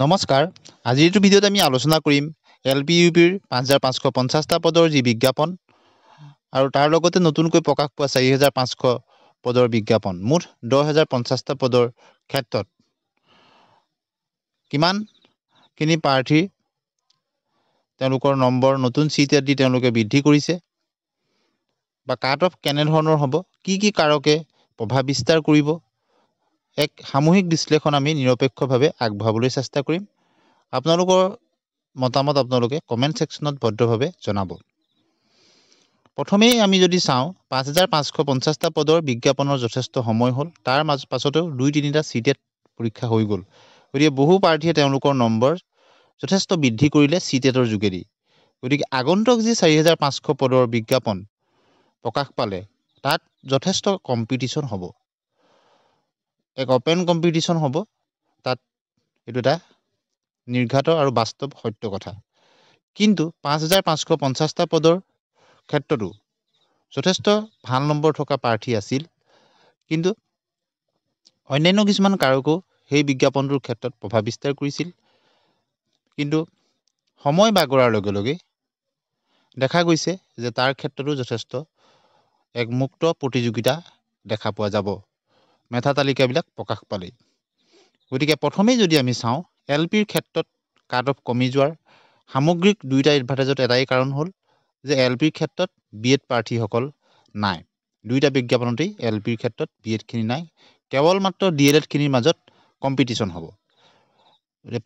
নমস্কাৰ আজিৰ এইটো ভিডিঅ'ত আমি আলোচনা কৰিম LPUPৰ 5550টা পদৰ যি বিজ্ঞাপন আৰু তাৰ লগতে নতুনকৈ প্ৰকাশ পোৱা 4500 পদৰ বিজ্ঞাপন মুঠ 10050টা পদৰ ক্ষেত্ৰত কিমানখিনি প্ৰাৰ্থী তেওঁলোকৰ নম্বৰ নতুন সিট দি তেওঁলোকে বৃদ্ধি কৰিছে বা কাট অফ কেনে ধৰণৰ হ'ব কি কাৰকে প্ৰভাৱ বিস্তাৰ কৰিব এক সামূহিক বিশ্লেষণ আমি নিৰপেক্ষভাৱে আগবঢ়াবলৈ চেষ্টা কৰিম আপোনালোকৰ মতামত আপোনালোকে কমেন্ট সেকশনত ভদ্ৰভাৱে জনাব প্ৰথমেই আমি যদি চাওঁ 5550টা পদৰ বিজ্ঞাপনৰ যথেষ্ট সময় হ'ল তাৰ পাছতেও 2-3টা সিটেট পৰীক্ষা হৈ গ'ল গতিকে বহু প্ৰাৰ্থীয়ে তেওঁলোকৰ নম্বৰ যথেষ্ট বৃদ্ধি কৰিলে সিটেটৰ যোগেদি গতিকে আগন্তুক যি 4500 পদৰ বিজ্ঞাপন প্ৰকাশ পালে তাত যথেষ্ট কম্পিটিশন হ'ব এক ওপেন কম্পিটিশন হ'ব তাত এটো এটা নিৰ্ঘাত আৰু বাস্তৱ সত্য কথা কিন্তু 5550টা পদৰ ক্ষেত্ৰতো যথেষ্ট ভাল নম্বৰ থকা প্ৰাৰ্থী আছিল কিন্তু অন্যান্য কিছুমান কাৰকো সেই বিজ্ঞাপনটোৰ ক্ষেত্ৰত প্ৰভাৱ বিস্তাৰ কৰিছিল কিন্তু সময় বাগৰাৰ লগে লগে দেখা গৈছে যে তাৰ ক্ষেত্ৰতো যথেষ্ট এক মুক্ত প্ৰতিযোগিতা দেখা পোৱা যাব মেধা তালিকাবিলাক প্ৰকাশ পালে গতিকে প্ৰথমেই যদি আমি চাওঁ এলপিৰ ক্ষেত্ৰত কাট অফ কমি যোৱাৰ সামগ্ৰিক দুইটা এডভাৰটাইজত এটাই কাৰণ হ'ল যে এলপিৰ ক্ষেত্ৰত বিএড প্ৰাৰ্থীসকল নাই দুইটা বিজ্ঞাপনতেই এলপিৰ ক্ষেত্ৰত বিএড খিনি নাই কেৱল মাত্ৰ ডিএলএড খিনিৰ মাজত কম্পিটিশন হ'ব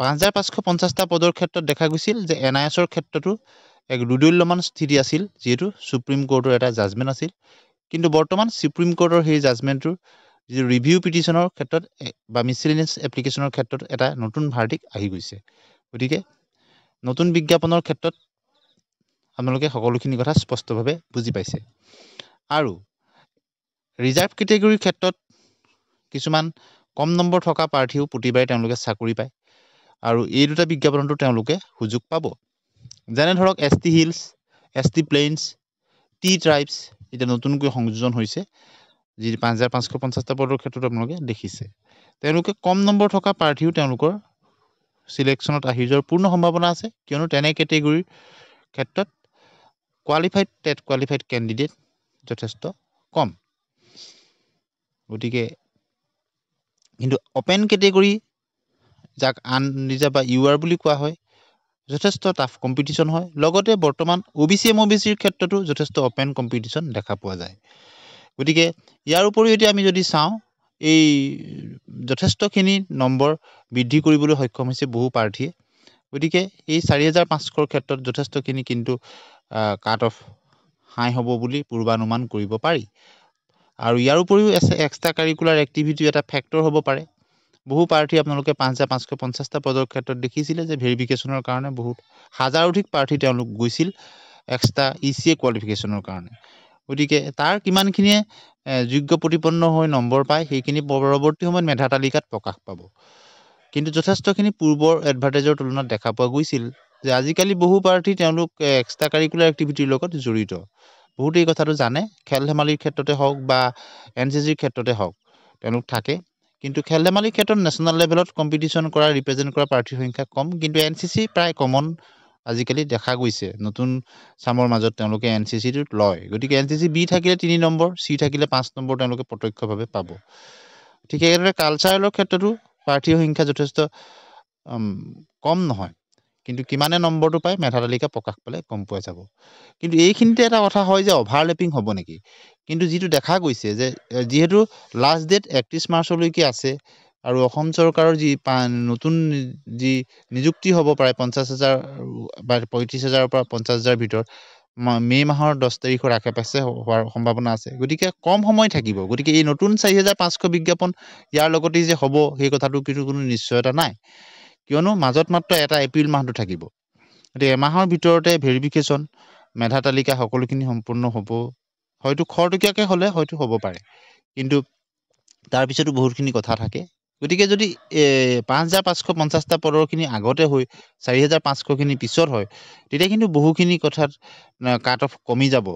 5550টা পদৰ ক্ষেত্ৰত দেখা গৈছিল যে এনআইএছৰ ক্ষেত্ৰতো এক দুদুল্যমান স্থিতি আছিল যেহেতু সুপ্ৰিম কোৰ্টৰ এটা জাজমেন্ট আছিল কিন্তু বৰ্তমান সুপ্ৰিম কোৰ্টৰ সেই জাজমেন্টৰ যি ৰিভিউ পিটিশনৰ ক্ষেত্ৰত বা মিসলেনিয়াস এপ্লিকেশনৰ ক্ষেত্ৰত এটা নতুন ভাৰ্ডিক আহি গৈছে গতিকে নতুন বিজ্ঞাপনৰ ক্ষেত্ৰত আপোনালোকে সকলোখিনি কথা স্পষ্টভাৱে বুজি পাইছে আৰু ৰিজাৰ্ভ ক্যাটেগৰীৰ ক্ষেত্ৰত কিছুমান কম নম্বৰ থকা প্ৰাৰ্থীও প্ৰতিবাৰে তেওঁলোকে চাকৰি পায় আৰু এই দুটা বিজ্ঞাপনটো তেওঁলোকে সুযোগ পাব যেনে ধৰক ST hills ST plains T tribes এটা নতুনকৈ সংযোজন হৈছে যি 5550টা পদৰ ক্ষেত্ৰত আপোনালোকে দেখিছে তেওঁলোকে কম নম্বৰ থকা প্ৰাৰ্থীও তেওঁলোকৰ সিলেকশনত আহি যোৱাৰ পূৰ্ণ সম্ভাৱনা আছে কিয়নো তেনে ক্যাটেগৰীৰ ক্ষেত্ৰত টেট কোৱালিফাইড ক্যান্ডিডেট যথেষ্ট কম গতিকে কিন্তু ওপেন ক্যাটেগৰী যাক আনৰিজাৰ্ভ বা ইউআৰ বুলি কোৱা হয় যথেষ্ট টাফ কম্পিটিশন হয় লগতে বৰ্তমান ওবিসি এমওবিসিৰ ক্ষেত্ৰতো যথেষ্ট ওপেন কম্পিটিশন দেখা পোৱা যায় গতিকে ইয়াৰ উপৰিও এতিয়া আমি যদি চাওঁ এই যথেষ্টখিনি নম্বৰ বৃদ্ধি কৰিবলৈ সক্ষম হৈছে বহু প্ৰাৰ্থীয়ে গতিকে এই 4500ৰ ক্ষেত্ৰত যথেষ্টখিনি কিন্তু কাট অফ হাই হ'ব বুলি পূৰ্বানুমান কৰিব পাৰি আৰু ইয়াৰ উপৰিও এক্সট্ৰা কাৰিকুলাৰ এক্টিভিটি এটা ফেক্টৰ হ'ব পাৰে বহু প্ৰাৰ্থী আপোনালোকে 5550টা পদৰ ক্ষেত্ৰত দেখিছিলে যে ভেৰিফিকেশনৰ কাৰণে বহুত হাজাৰ অধিক প্ৰাৰ্থী তেওঁলোক গৈছিল এক্সট্ৰা ইসিএ কোৱালিফিকেশনৰ কাৰণে গতিকে তাৰ কিমানখিনিয়ে যোগ্য প্ৰতিপন্ন হৈ নম্বৰ পায় সেইখিনি পৰৱৰ্তী সময়ত মেধা তালিকাত প্ৰকাশ পাব কিন্তু যথেষ্টখিনি পূৰ্বৰ এডভাৰটাইজৰ তুলনাত দেখা পোৱা গৈছিল যে আজিকালি বহু প্ৰাৰ্থী তেওঁলোক এক্সট্ৰা কাৰিকুলাৰ এক্টিভিটিৰ লগত জড়িত বহুত এই কথাটো জানে খেল ধেমালিৰ ক্ষেত্ৰতে হওক বা এনসিসিৰ ক্ষেত্ৰতে হওক তেওঁলোক থাকে কিন্তু খেল ধেমালিৰ ক্ষেত্ৰত নেশ্যনেল লেভেলত কম্পিটিশন কৰা ৰিপ্ৰেজেন্ট কৰা প্ৰাৰ্থীৰ সংখ্যা কম কিন্তু এনসিসি প্ৰায় কমন আজিকালি দেখা গৈছে নতুন চামৰ মাজত তেওঁলোকে এনসিসিটোত লয় গতিকে এনসিসি বি থাকিলে 3 নম্বৰ সি থাকিলে 5 নম্বৰ তেওঁলোকে প্ৰত্যক্ষভাৱে পাব ঠিক একেদৰে কালচাৰেলৰ ক্ষেত্ৰতো প্ৰাৰ্থীৰ সংখ্যা যথেষ্ট কম নহয় কিন্তু কিমানে নম্বৰটো পায় মেধা তালিকা প্ৰকাশ পালে গম পোৱা যাব কিন্তু এইখিনিতে এটা কথা হয় যে ওভাৰলেপিং হ'ব নেকি কিন্তু যেটো দেখা গৈছে যে যেহেতু লাষ্ট ডেট 31 মাৰ্চলৈকে আছে আৰু অসম চৰকাৰৰ যি নতুন যি নিযুক্তি হ'ব পাৰে 50000 বা 35000 পৰা 50000 ভিতৰত মে মাহৰ 10 তাৰিখৰ আশে-পাশে হোৱাৰ সম্ভাৱনা আছে গতিকে কম সময় থাকিব গতিকে এই নতুন 4500 বিজ্ঞাপন ইয়াৰ লগতে যে হ'ব সেই কথাটো কোনো নিশ্চয়তা নাই কিয়নো মাজত মাত্ৰ এটা এপ্ৰিল মাহটো থাকিব গতিকে এমাহৰ ভিতৰতে ভেৰিফিকেশন মেধা তালিকা সকলোখিনি সম্পূৰ্ণ হ'ব হয়তো খৰটকীয়াকে হলে হয়তো হ'ব পাৰে কিন্তু তাৰ পিছতো বহুতখিনি কথা থাকে গতিকে যদি 5550টা পদৰখিনি আগতে হৈ 4500 খিনি পিছত হয় তেতিয়া কিন্তু বহুখিনি কথাত কাট অফ কমি যাব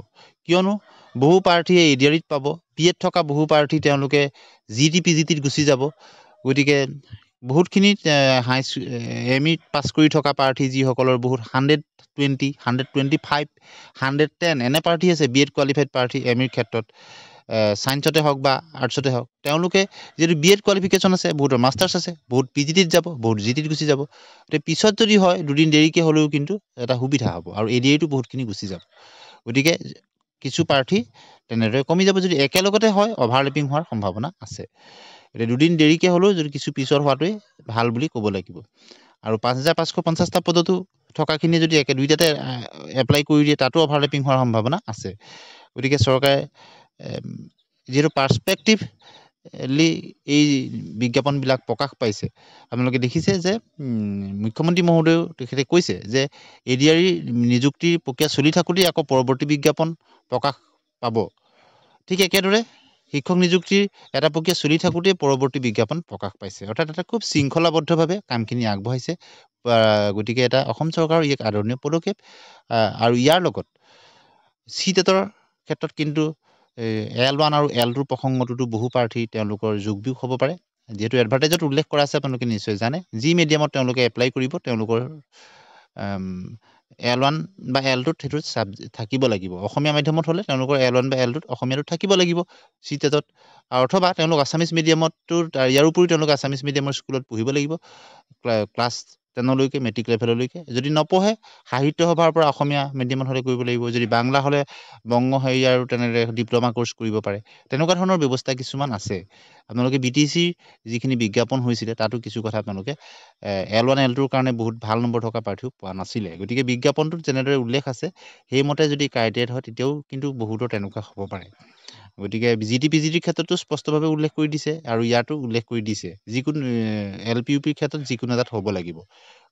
কিয়নো বহু প্ৰাৰ্থীয়ে এডিআৰিত পাব পিএত থকা বহু প্ৰাৰ্থী তেওঁলোকে জিটি পিজিটিত গুচি যাব গতিকে বহুতখিনি এম ই পাছ কৰি থকা প্ৰাৰ্থী যিসকলৰ বহুত 120, 125, 110 এনে প্ৰাৰ্থী আছে বি এড কোৱালিফাইড প্ৰাৰ্থী এম ইৰ ক্ষেত্ৰত ছায়েন্সতে হওক বা আৰ্টছতে হওক তেওঁলোকে যিহেতু বি এড কোৱালিফিকেশ্যন আছে বহুতৰ মাষ্টাৰ্ছ আছে বহুত পি জি টিত যাব বহুত জি টিত গুচি যাব গতিকে পিছত যদি হয় দুদিন দেৰিকৈ হ'লেও কিন্তু এটা সুবিধা হ'ব আৰু এ ডি আইটো বহুতখিনি গুচি যাব গতিকে কিছু প্ৰাৰ্থী তেনেদৰে কমি যাব যদি একেলগতে হয় অভাৰলেপিং হোৱাৰ সম্ভাৱনা আছে এতিয়া দুদিন দেৰিকৈ হ'লেও যদি কিছু পিছৰ হোৱাটোৱে ভাল বুলি ক'ব লাগিব আৰু 5,550টা পদতো থকাখিনি যদি দুইটাতে এপ্লাই কৰি দিয়ে তাতো অভাৰলেপিং হোৱাৰ সম্ভাৱনা আছে গতিকে চৰকাৰে যিহেতু পাৰ্সপেক্টিভলি এই বিজ্ঞাপনবিলাক প্ৰকাশ পাইছে আপোনালোকে দেখিছে যে মুখ্যমন্ত্ৰী মহোদয়েও তেখেতে কৈছে যে এ ডি আৰ ই নিযুক্তিৰ প্ৰক্ৰিয়া চলি থাকোঁতেই আকৌ পৰৱৰ্তী বিজ্ঞাপন প্ৰকাশ পাব ঠিক একেদৰে শিক্ষক নিযুক্তিৰ এটা প্ৰক্ৰিয়া চলি থাকোঁতেই পৰৱৰ্তী বিজ্ঞাপন প্ৰকাশ পাইছে অৰ্থাৎ এটা খুব শৃংখলাবদ্ধভাৱে কামখিনি আগবঢ়াইছে গতিকে এটা অসম চৰকাৰৰ এক আদৰণীয় পদক্ষেপ আৰু ইয়াৰ লগত চিটেটৰ ক্ষেত্ৰত কিন্তু L1 আৰু L2 প্ৰসংগটোতো বহু প্ৰাৰ্থী তেওঁলোকৰ যোগ বিয়োগ হ'ব পাৰে যিহেতু এডভাৰ্টাইজত উল্লেখ কৰা আছে আপোনালোকে নিশ্চয় জানে যি মিডিয়ামত তেওঁলোকে এপ্লাই কৰিব তেওঁলোকৰ L1 বা L2ত সেইটো থাকিব লাগিব অসমীয়া মাধ্যমত হ'লে তেওঁলোকৰ L1 বা L2ত অসমীয়াটো থাকিব লাগিব চিটেটত অথবা তেওঁলোক আছামিজ মিডিয়ামতো ইয়াৰ উপৰি তেওঁলোকে আছামিজ মিডিয়ামৰ স্কুলত পঢ়িব লাগিব ক্লাছ 10লৈকে মেট্ৰিক লেভেললৈকে যদি নপঢ়ে সাহিত্য সভাৰ পৰা অসমীয়া মিডিয়ামত হ'লে কৰিব লাগিব যদি বাংলা হ'লে বংগ হেৰি আৰু তেনেদৰে ডিপ্ল'মা কোৰ্চ কৰিব পাৰে তেনেকুৱা ধৰণৰ ব্যৱস্থা কিছুমান আছে আপোনালোকে BTCৰ যিখিনি বিজ্ঞাপন হৈছিলে তাতো কিছু কথা আপোনালোকে L1 L2ৰ কাৰণে বহুত ভাল নম্বৰ থকা প্ৰাৰ্থীও পোৱা নাছিলে গতিকে বিজ্ঞাপনটোত যেনেদৰে উল্লেখ আছে সেইমতে যদি ক্ৰাইটেৰিয়াত হয় তেতিয়াও কিন্তু বহুতৰ তেনেকুৱা হ'ব পাৰে গতিকে GT PGTৰ ক্ষেত্ৰতো স্পষ্টভাৱে উল্লেখ কৰি দিছে আৰু ইয়াতো উল্লেখ কৰি দিছে যিকোনো LPUPৰ ক্ষেত্ৰত যিকোনো এটাত হ'ব লাগিব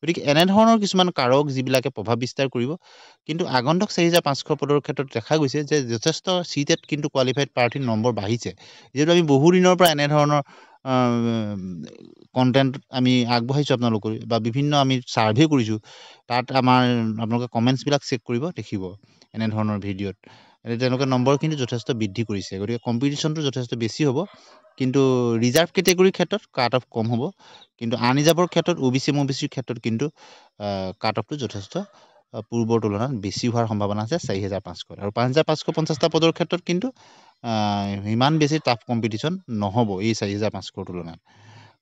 গতিকে এনেধৰণৰ কিছুমান কাৰক যিবিলাকে প্ৰভাৱ বিস্তাৰ কৰিব কিন্তু আগন্তুক 4,500 পদৰ ক্ষেত্ৰত দেখা গৈছে যে যথেষ্ট চিটেট কিন্তু কোৱালিফাইড প্ৰাৰ্থীৰ নম্বৰ বাঢ়িছে যিহেতু আমি বহু দিনৰ পৰা এনেধৰণৰ কণ্টেণ্ট আমি আগবঢ়াইছোঁ আপোনালোকৰ বা বিভিন্ন আমি ছাৰ্ভে কৰিছোঁ তাত আমাৰ আপোনালোকে কমেণ্টছবিলাক চেক কৰিব দেখিব এনেধৰণৰ ভিডিঅ'ত তেওঁলোকে নম্বৰ কিন্তু যথেষ্ট বৃদ্ধি কৰিছে গতিকে কম্পিটিশ্যনটো যথেষ্ট বেছি হ'ব কিন্তু ৰিজাৰ্ভ কেটেগৰীৰ ক্ষেত্ৰত কাট অফ কম হ'ব কিন্তু আনৰিজাৰ্ভৰ ক্ষেত্ৰত OBC MOBCৰ ক্ষেত্ৰত কিন্তু কাট অফটো যথেষ্ট পূৰ্বৰ তুলনাত বেছি হোৱাৰ সম্ভাৱনা আছে 4,500 আৰু 5,550টা পদৰ ক্ষেত্ৰত কিন্তু ইমান বেছি টাফ কম্পিটিশ্যন নহ'ব এই 4,500ৰ তুলনাত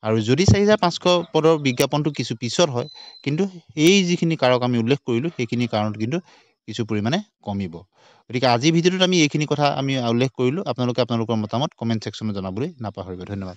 আৰু যদি 4,500 পদৰ বিজ্ঞাপনটো কিছু পিছত হয় কিন্তু এই যিখিনি কাৰক আমি উল্লেখ কৰিলোঁ সেইখিনি কাৰণত কিন্তু কিছু পৰিমাণে কমিব গতিকে আজিৰ ভিডিঅ'টোত আমি এইখিনি কথা আমি উল্লেখ কৰিলোঁ আপোনালোকে আপোনালোকৰ মতামত কমেণ্ট ছেকশ্যনত জনাবলৈ নাপাহৰিব ধন্যবাদ